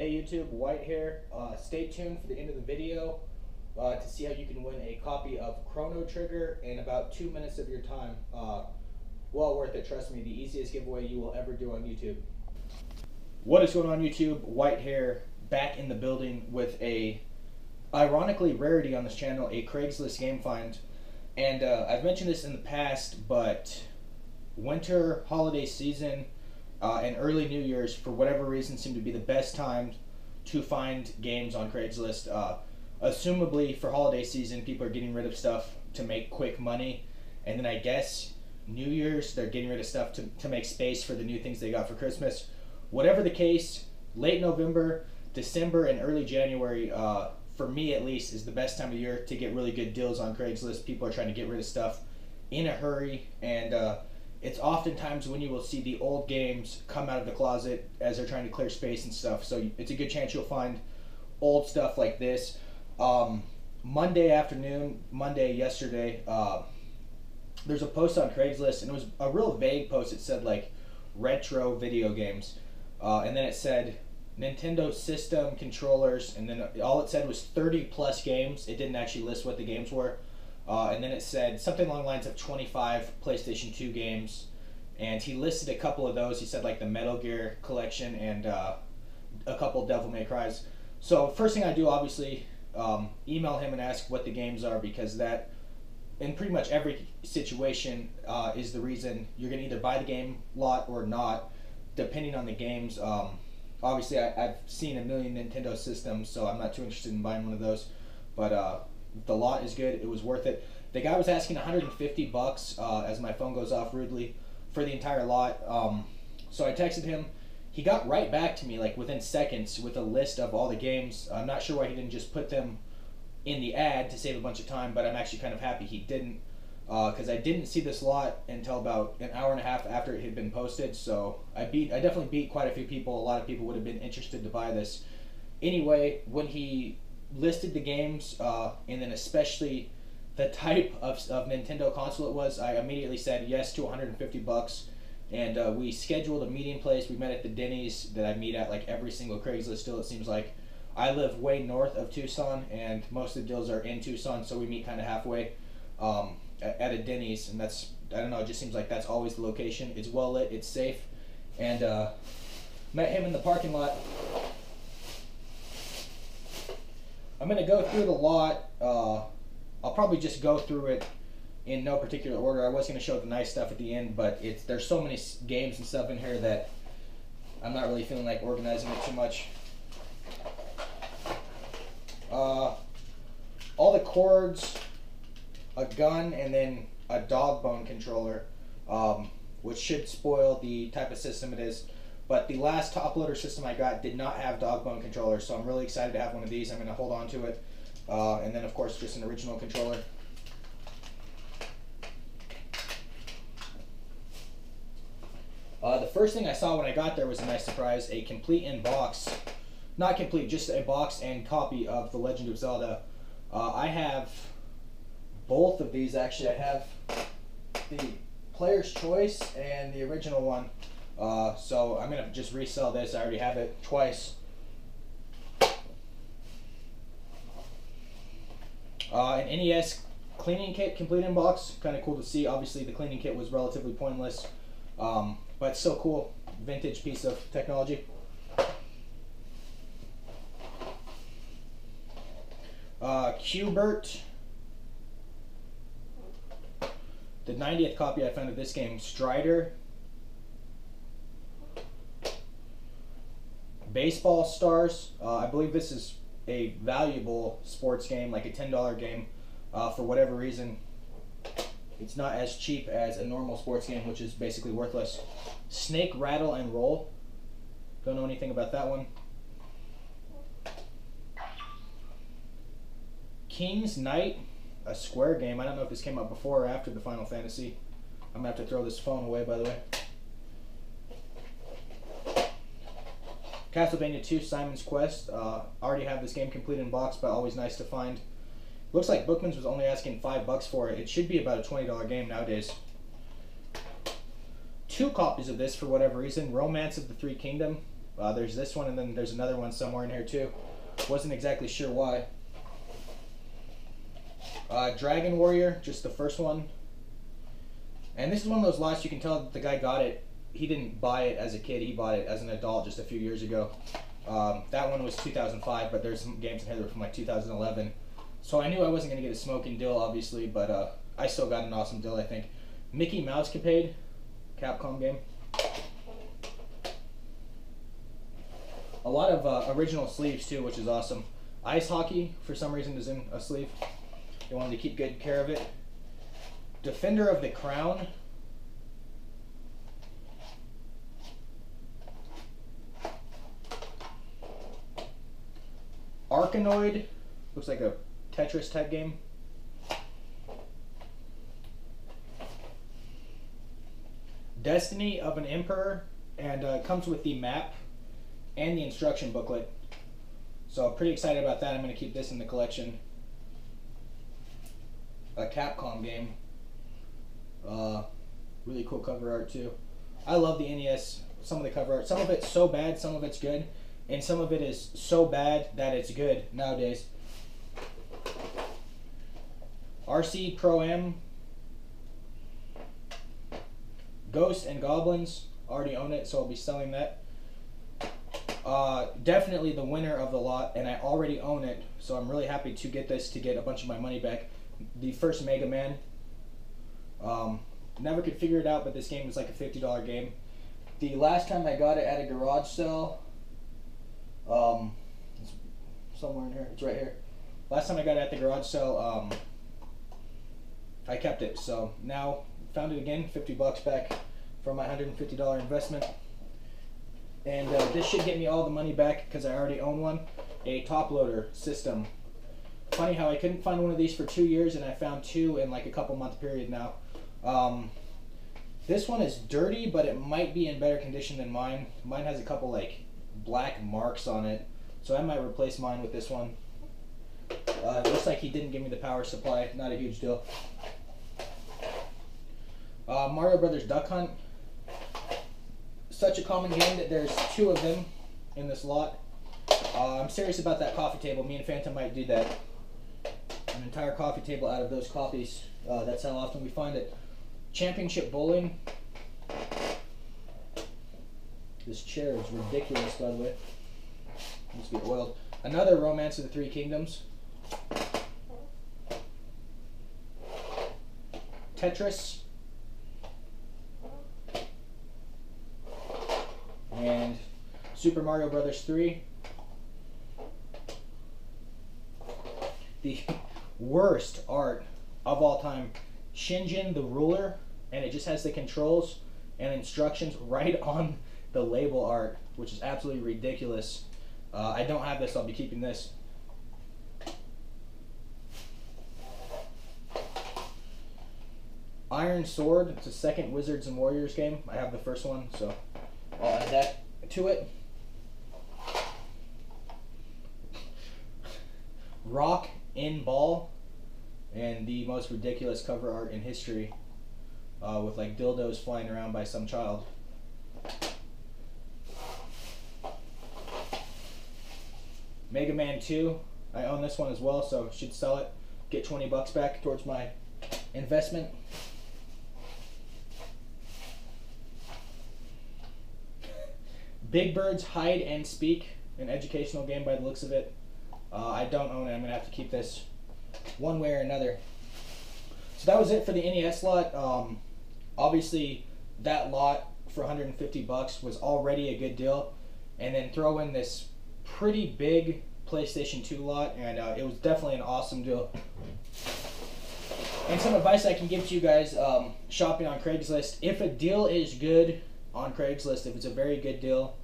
Hey YouTube, White here. Stay tuned for the end of the video to see how you can win a copy of Chrono Trigger in about 2 minutes of your time. Well worth it, trust me, the easiest giveaway you will ever do on YouTube. What is going on YouTube? White here, back in the building with a, ironically, rarity on this channel, a Craigslist game find. And I've mentioned this in the past, but winter holiday season and early New Year's, for whatever reason, seem to be the best time to find games on Craigslist. Assumably, for holiday season, people are getting rid of stuff to make quick money. And then I guess New Year's, they're getting rid of stuff to make space for the new things they got for Christmas. Whatever the case, late November, December, and early January, for me at least, is the best time of year to get really good deals on Craigslist. People are trying to get rid of stuff in a hurry, and it's oftentimes when you will see the old games come out of the closet as they're trying to clear space and stuff. So it's a good chance you'll find old stuff like this. Monday afternoon, yesterday, there's a post on Craigslist, and it was a real vague post. It said like retro video games, and then it said Nintendo system controllers, and then all it said was 30 plus games. It didn't actually list what the games were. And then it said something along the lines of 25 PlayStation 2 games, and he listed a couple of those. He said like the Metal Gear collection and a couple Devil May Cries. So first thing I do, obviously, email him and ask what the games are, because that, in pretty much every situation, is the reason you're going to either buy the game lot or not, depending on the games. Obviously, I've seen a million Nintendo systems, so I'm not too interested in buying one of those, but the lot is good. It was worth it. The guy was asking $150 as my phone goes off rudely for the entire lot. So I texted him. He got right back to me like within seconds with a list of all the games. I'm not sure why he didn't just put them in the ad to save a bunch of time, but I'm actually kind of happy he didn't, because I didn't see this lot until about an hour and a half after it had been posted. So I definitely beat quite a few people. A lot of people would have been interested to buy this. Anyway, when he listed the games, and then especially the type of Nintendo console it was, I immediately said yes to $150, and we scheduled a meeting place. We met at the Denny's that I meet at like every single Craigslist deal, it seems like. I live way north of Tucson, and most of the deals are in Tucson, so we meet kind of halfway at a Denny's, and that's, I don't know, it just seems like that's always the location. It's well lit, it's safe, and met him in the parking lot. I'm going to go through the lot. I'll probably just go through it in no particular order. I was going to show the nice stuff at the end, but there's so many games and stuff in here that I'm not really feeling like organizing it too much. All the cords, a gun, and then a dog bone controller, which should spoil the type of system it is. But the last top loader system I got did not have dog bone controllers, so I'm really excited to have one of these. I'm going to hold on to it. And then, of course, just an original controller. The first thing I saw when I got there was a nice surprise, a complete in-box, not complete, just a box and copy of The Legend of Zelda. I have both of these, actually. I have the Player's Choice and the original one. So I'm going to just resell this. I already have it twice. An NES cleaning kit, complete in box. Kind of cool to see. Obviously, the cleaning kit was relatively pointless, but still cool. Vintage piece of technology. Q*bert. The 90th copy I found of this game. Strider. Baseball Stars. I believe this is a valuable sports game, like a $10 game. For whatever reason, it's not as cheap as a normal sports game, which is basically worthless. Snake Rattle and Roll. Don't know anything about that one. King's Knight, a Square game. I don't know if this came out before or after the Final Fantasy. I'm going to have to throw this phone away, by the way. Castlevania 2, Simon's Quest. Already have this game complete in box, but always nice to find. Looks like Bookman's was only asking $5 for it. It should be about a $20 game nowadays. 2 copies of this for whatever reason. Romance of the Three Kingdom. There's this one, and then there's another one somewhere in here too. Wasn't exactly sure why. Dragon Warrior, just the first one. And this is one of those lots you can tell that the guy got it. He didn't buy it as a kid, he bought it as an adult just a few years ago. That one was 2005, but there's some games in here that were from like 2011. So I knew I wasn't going to get a smoking deal, obviously, but I still got an awesome deal, I think. Mickey Mouse Capade, Capcom game. A lot of original sleeves too, which is awesome. Ice Hockey, for some reason, is in a sleeve. They wanted to keep good care of it. Defender of the Crown. Arkanoid, looks like a Tetris type game. Destiny of an Emperor, and comes with the map and the instruction booklet. So I'm pretty excited about that. I'm going to keep this in the collection. A Capcom game. Really cool cover art too. I love the NES, some of the cover art. Some of it's so bad, some of it's good. And some of it is so bad that it's good nowadays. RC Pro-Am. Ghosts and Goblins. Already own it, so I'll be selling that. Definitely the winner of the lot, and I already own it, so I'm really happy to get this to get a bunch of my money back. The first Mega Man. Never could figure it out, but this game was like a $50 game. The last time I got it at a garage sale, it's somewhere in here, it's right here. Last time I got it at the garage sale, I kept it, so now found it again, 50 bucks back for my $150 investment. And this should get me all the money back because I already own one, a top loader system. Funny how I couldn't find one of these for 2 years, and I found two in like a couple month period now. This one is dirty, but it might be in better condition than mine. Mine has a couple like black marks on it, so I might replace mine with this one. It looks like he didn't give me the power supply, not a huge deal. Mario Brothers Duck Hunt. Such a common game that there's two of them in this lot. I'm serious about that coffee table. Me and Phantom might do that. An entire coffee table out of those copies. That's how often we find it. Championship Bowling. This chair is ridiculous, by the way. Needs to be oiled. Another Romance of the Three Kingdoms. Tetris. And Super Mario Brothers 3. The worst art of all time. Shinjin the Ruler, and it just has the controls and instructions right on the label art, which is absolutely ridiculous. I don't have this, I'll be keeping this. Iron Sword, it's a second Wizards and Warriors game. I have the first one, so I'll add that to it. Rock in Ball, and the most ridiculous cover art in history, with like dildos flying around by some child. Mega Man 2, I own this one as well, so should sell it, get 20 bucks back towards my investment. Big Bird's Hide and Speak, an educational game by the looks of it. I don't own it. I'm going to have to keep this one way or another. So that was it for the NES lot. Obviously, that lot for 150 bucks was already a good deal. And then throw in this pretty big PlayStation 2 lot, and it was definitely an awesome deal. And some advice I can give to you guys, shopping on Craigslist. If a deal is good on Craigslist, if it's a very good deal,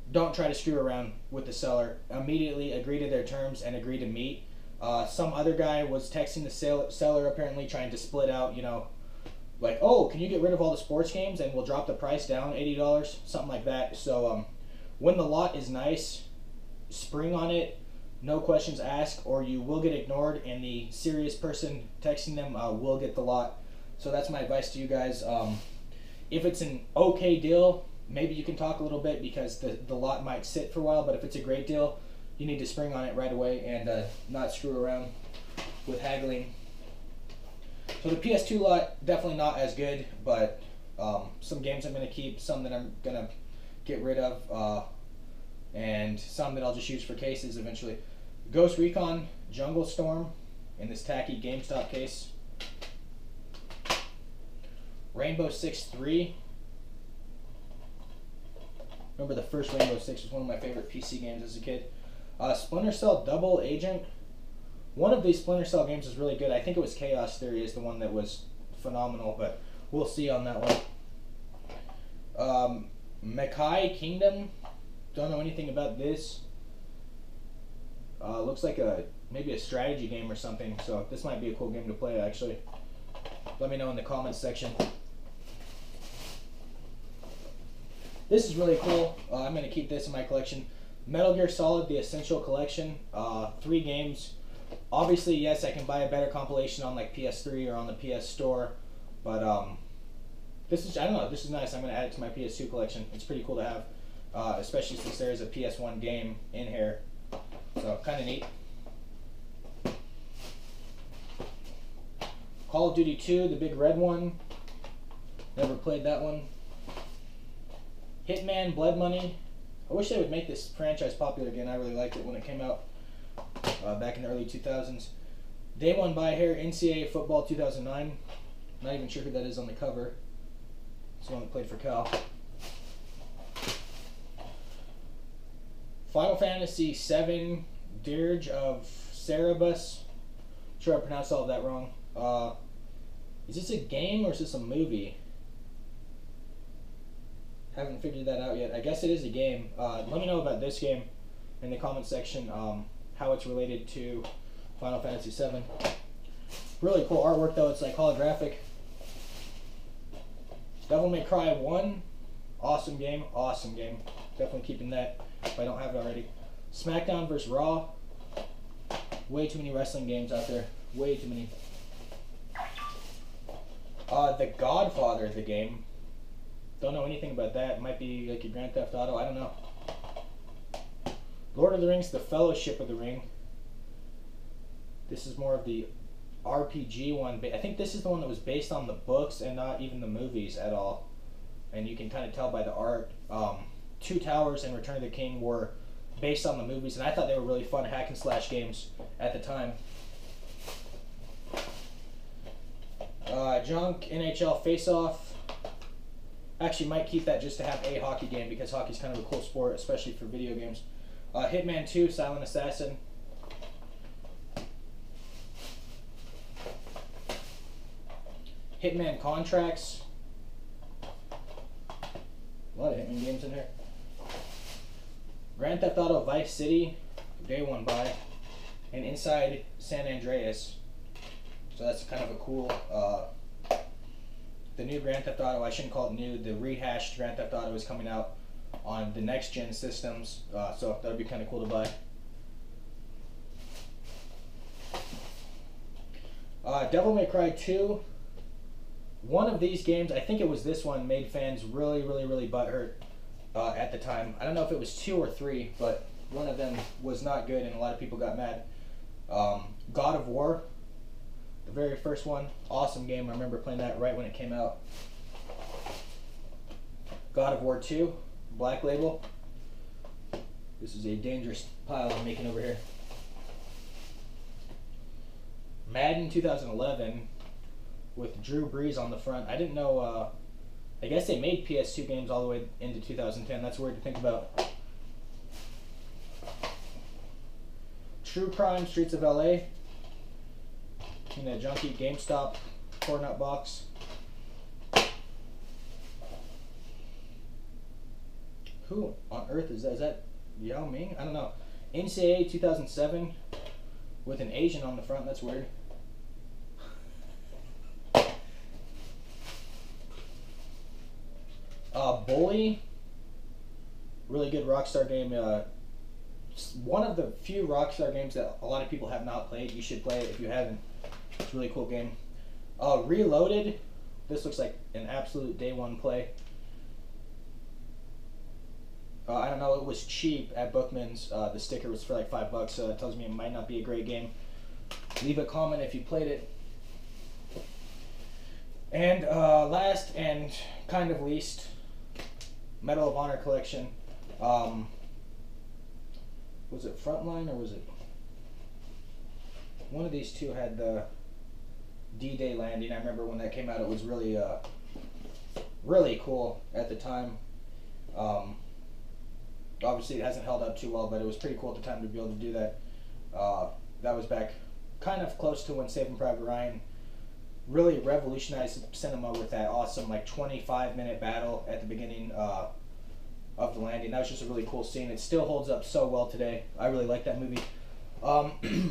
don't try to screw around with the seller. Immediately agree to their terms and agree to meet. Some other guy was texting the seller apparently trying to split out, you know, like, oh, can you get rid of all the sports games and we'll drop the price down $80, something like that. So when the lot is nice, spring on it, no questions asked, or you will get ignored and the serious person texting them will get the lot. So that's my advice to you guys. If it's an okay deal, maybe you can talk a little bit because the lot might sit for a while, but if it's a great deal, you need to spring on it right away and not screw around with haggling. So the PS2 lot, definitely not as good, but some games I'm going to keep, some that I'm going to get rid of, and some that I'll just use for cases eventually. Ghost Recon Jungle Storm in this tacky GameStop case. Rainbow Six 3. Remember the first Rainbow Six was one of my favorite PC games as a kid. Splinter Cell Double Agent. One of these Splinter Cell games is really good. I think it was Chaos Theory is the one that was phenomenal, but we'll see on that one. Makai Kingdom. Don't know anything about this. Looks like maybe a strategy game or something, so this might be a cool game to play actually. Let me know in the comments section. This is really cool. I'm going to keep this in my collection. Metal Gear Solid, the Essential Collection. 3 games. Obviously, yes, I can buy a better compilation on like PS3 or on the PS Store, but this is, I don't know, this is nice. I'm going to add it to my PS2 collection. It's pretty cool to have, especially since there is a PS1 game in here. So, kind of neat. Call of Duty 2, the big red one. Never played that one. Hitman Blood Money. I wish they would make this franchise popular again. I really liked it when it came out back in the early 2000s. Day One Buy Here, NCAA Football 2009. Not even sure who that is on the cover. It's the one that played for Cal. Final Fantasy VII, Dirge of Cerberus. Sure I pronounced all of that wrong. Is this a game or is this a movie? Haven't figured that out yet. I guess it is a game. Let me know about this game in the comment section, how it's related to Final Fantasy VII. Really cool artwork though, it's like holographic. Devil May Cry 1, awesome game, awesome game. Definitely keeping that if I don't have it already. SmackDown vs. Raw. Way too many wrestling games out there. Way too many. The Godfather, the game. Don't know anything about that. It might be like a Grand Theft Auto. I don't know. Lord of the Rings, The Fellowship of the Ring. This is more of the RPG one. I think this is the one that was based on the books and not even the movies at all. And you can kind of tell by the art. Two Towers and Return of the King were based on the movies, and I thought they were really fun hack and slash games at the time. Junk NHL Face Off. Actually, might keep that just to have a hockey game because hockey's kind of a cool sport, especially for video games. Hitman 2, Silent Assassin. Hitman Contracts. A lot of Hitman games in here. Grand Theft Auto Vice City, Day One Buy, and Inside San Andreas. So that's kind of a cool, the new Grand Theft Auto, I shouldn't call it new, the rehashed Grand Theft Auto is coming out on the next gen systems, so that would be kind of cool to buy. Devil May Cry 2. One of these games, I think it was this one, made fans really butthurt at the time. I don't know if it was 2 or 3, but one of them was not good and a lot of people got mad. God of War, the very first one, awesome game. I remember playing that right when it came out. God of War 2, Black Label. This is a dangerous pile I'm making over here. Madden 2011 with Drew Brees on the front. I didn't know, I guess they made PS2 games all the way into 2010. That's weird to think about. True Crime, Streets of LA. In that junky GameStop cornet box. Who on earth is that? Is that Yao Ming? I don't know. NCAA 2007 with an Asian on the front. That's weird. Bully. Really good Rockstar game. One of the few Rockstar games that a lot of people have not played. You should play it if you haven't. It's a really cool game. Reloaded. This looks like an absolute day one play. I don't know, it was cheap at Bookman's. The sticker was for like $5, so that tells me it might not be a great game. Leave a comment if you played it. And last and kind of least, Medal of Honor collection. Was it Frontline or was it? One of these two had the D-Day landing. I remember when that came out, it was really, really cool at the time. Obviously, it hasn't held up too well, but it was pretty cool at the time to be able to do that. That was back kind of close to when Saving Private Ryan really revolutionized cinema with that awesome like 25-minute battle at the beginning of the landing. That was just a really cool scene. It still holds up so well today. I really like that movie.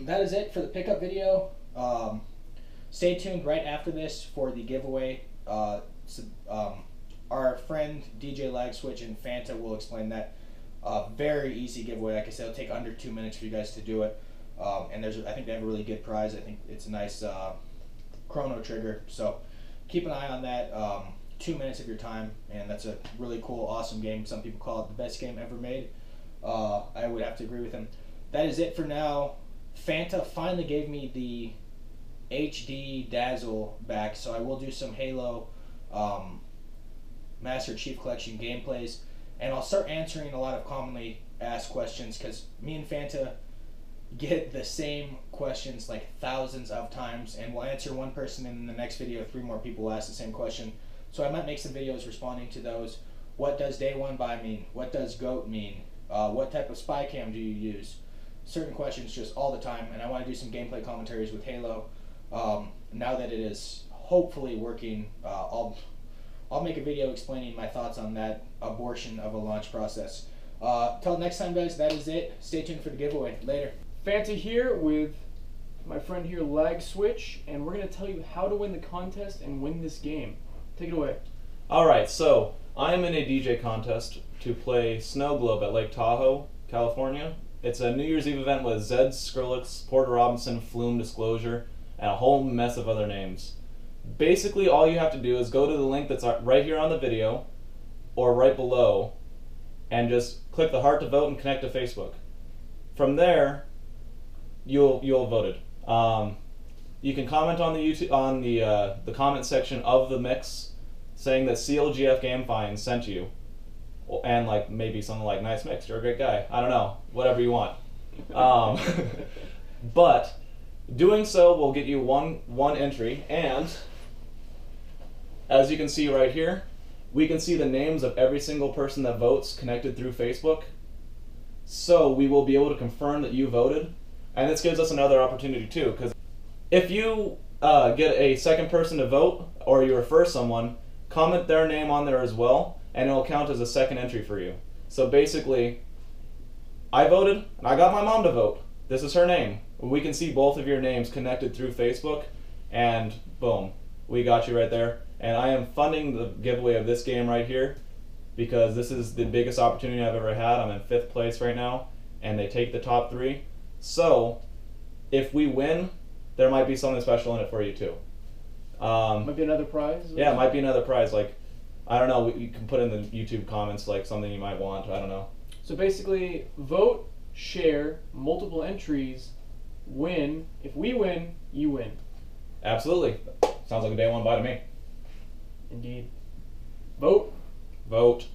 That is it for the pickup video. Stay tuned right after this for the giveaway. Our friend DJ Lag Switch and Fanta will explain that. Very easy giveaway. Like I said, it'll take under 2 minutes for you guys to do it. And I think they have a really good prize. I think it's a nice Chrono Trigger. So keep an eye on that. 2 minutes of your time, and that's a really cool, awesome game. Some people call it the best game ever made. I would have to agree with him. That is it for now. Fanta finally gave me the HD Dazzle back, so I will do some Halo Master Chief Collection gameplays, and I'll start answering a lot of commonly asked questions, because me and Fanta get the same questions like thousands of times, and we'll answer one person, and in the next video 3 more people will ask the same question. So I might make some videos responding to those. What does day one buy mean? What does GOAT mean? What type of spy cam do you use? Certain questions just all the time, and I want to do some gameplay commentaries with Halo. Now that it is hopefully working, I'll make a video explaining my thoughts on that abortion of a launch process. Till next time, guys, that is it. Stay tuned for the giveaway. Later. Fanta here with my friend here, Lag Switch, and we're going to tell you how to win the contest and win this game. Take it away. Alright, so I am in a DJ contest to play Snow Globe at Lake Tahoe, California. It's a New Year's Eve event with Zed, Skrillex, Porter Robinson, Flume, Disclosure, and a whole mess of other names. Basically, all you have to do is go to the link that's right here on the video, or right below, and just click the heart to vote and connect to Facebook. From there, you'll have voted. You can comment on the the comment section of the mix, saying that CLGF GameFind sent you, and like maybe something like "nice mix, you're a great guy." I don't know, whatever you want. But doing so will get you one entry, and as you can see right here, we can see the names of every single person that votes connected through Facebook. So we will be able to confirm that you voted, and this gives us another opportunity too, because if you get a second person to vote, or you refer someone, comment their name on there as well, and it will count as a second entry for you. So basically, I voted, and I got my mom to vote. This is her name. We can see both of your names connected through Facebook, and boom, we got you right there. And I am funding the giveaway of this game right here, because this is the biggest opportunity I've ever had. I'm in 5th place right now, and they take the top 3. So, if we win, there might be something special in it for you too. Might be another prize? Yeah, it might be another prize. Like, I don't know, you can put in the YouTube comments like something you might want, I don't know. So basically, vote, share, multiple entries, win. If we win, you win. Absolutely. Sounds like a day one buy to me. Indeed. Vote. Vote.